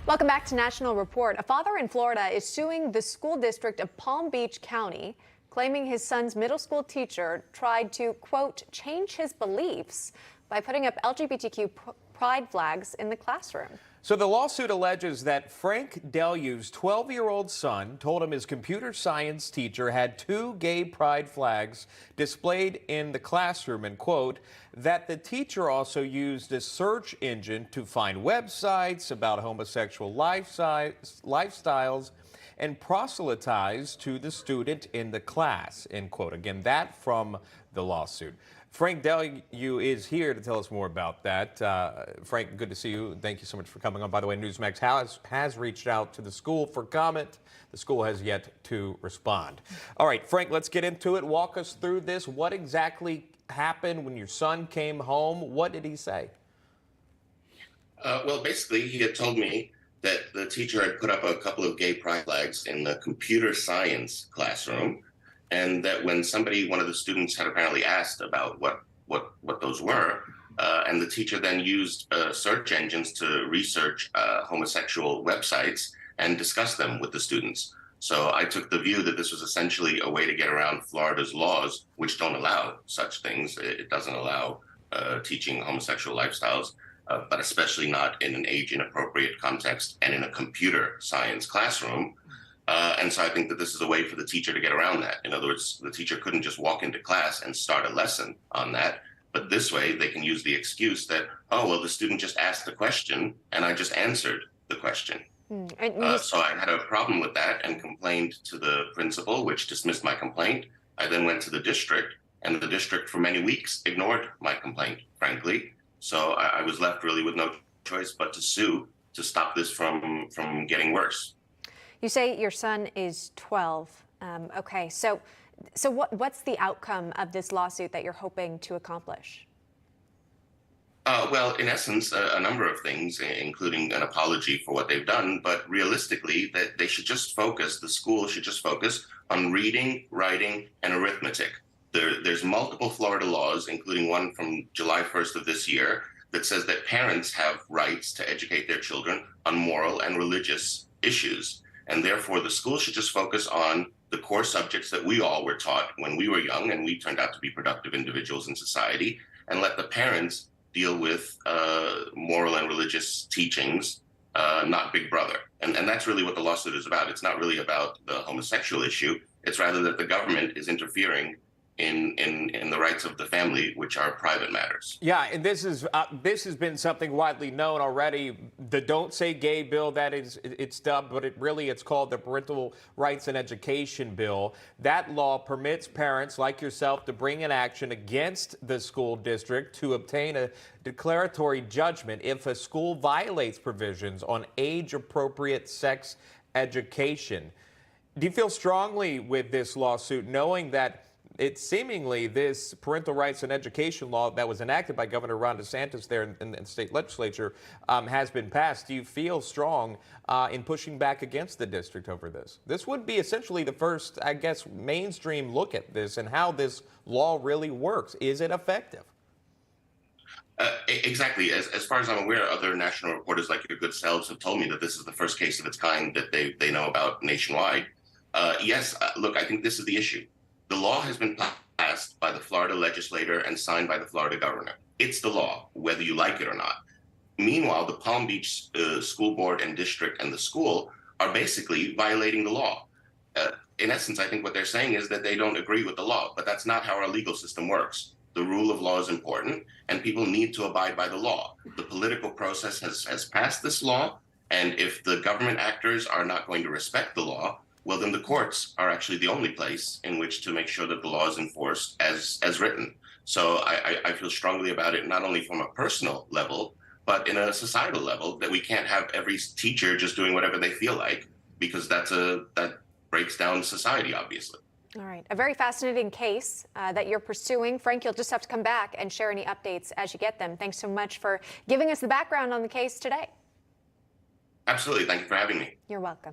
Welcome back to National Report. A father in Florida is suing the school district of Palm Beach County, claiming his son's middle school teacher tried to, quote, change his beliefs by putting up LGBTQ pride flags in the classroom. So the lawsuit alleges that Frank Deilu's 12-year-old son told him his computer science teacher had two gay pride flags displayed in the classroom and, quote, that the teacher also used a search engine to find websites about homosexual lifestyles and proselytize to the student in the class, end quote. Again, that from the lawsuit. Frank Deilu is here to tell us more about that. Frank, good to see you. Thank you so much for coming on. By the way, Newsmax has reached out to the school for comment. The school has yet to respond. All right, Frank, let's get into it. Walk us through this. What exactly happened when your son came home? What did he say? Well, basically, he had told me that the teacher had put up a couple of gay pride flags in the computer science classroom, and that when one of the students had apparently asked about what those were, and the teacher then used search engines to research homosexual websites and discuss them with the students. So I took the view that this was essentially a way to get around Florida's laws, which don't allow such things. It doesn't allow teaching homosexual lifestyles, but especially not in an age-inappropriate context and in a computer science classroom. And so I think that this is a way for the teacher to get around that. In other words, the teacher couldn't just walk into class and start a lesson on that. But this way, they can use the excuse that, oh, well, the student just asked the question and I just answered the question. So I had a problem with that and complained to the principal, which dismissed my complaint. I then went to the district, and the district for many weeks ignored my complaint, frankly. So I was left really with no choice but to sue to stop this from getting worse. You say your son is 12. Okay, so what's the outcome of this lawsuit that you're hoping to accomplish? Well, in essence, a number of things, including an apology for what they've done, but realistically, that they should just focus, the school should just focus on reading, writing, and arithmetic. There's multiple Florida laws, including one from July 1st of this year, that says that parents have rights to educate their children on moral and religious issues. And therefore, the school should just focus on the core subjects that we all were taught when we were young, and we turned out to be productive individuals in society, and let the parents deal with moral and religious teachings, not Big Brother. And that's really what the lawsuit is about. It's not really about the homosexual issue. It's rather that the government is interfering in the rights of the family, which are private matters. Yeah, and this has been something widely known already. The Don't Say Gay bill, it's dubbed, but it's called the Parental Rights and Education Bill. That law permits parents like yourself to bring an action against the school district to obtain a declaratory judgment if a school violates provisions on age-appropriate sex education. Do you feel strongly with this lawsuit, knowing that this parental rights and education law that was enacted by Governor Ron DeSantis there in the state legislature has been passed? Do you feel strong in pushing back against the district over this? This would be essentially the first, I guess, mainstream look at this and how this law really works. Is it effective? Exactly. As far as I'm aware, other national reporters like your good selves have told me that this is the first case of its kind that they know about nationwide. Yes, look, I think this is the issue. The law has been passed by the Florida legislature and signed by the Florida governor. It's the law, whether you like it or not. Meanwhile, the Palm Beach School Board and district and the school are basically violating the law. In essence, I think what they're saying is that they don't agree with the law, but that's not how our legal system works. The rule of law is important, and people need to abide by the law. The political process has passed this law, and if the government actors are not going to respect the law, well, then the courts are actually the only place in which to make sure that the law is enforced as written. So I feel strongly about it, not only from a personal level, but in a societal level, that we can't have every teacher just doing whatever they feel like, because that breaks down society, obviously. All right. A very fascinating case that you're pursuing. Frank, you'll just have to come back and share any updates as you get them. Thanks so much for giving us the background on the case today. Absolutely. Thank you for having me. You're welcome.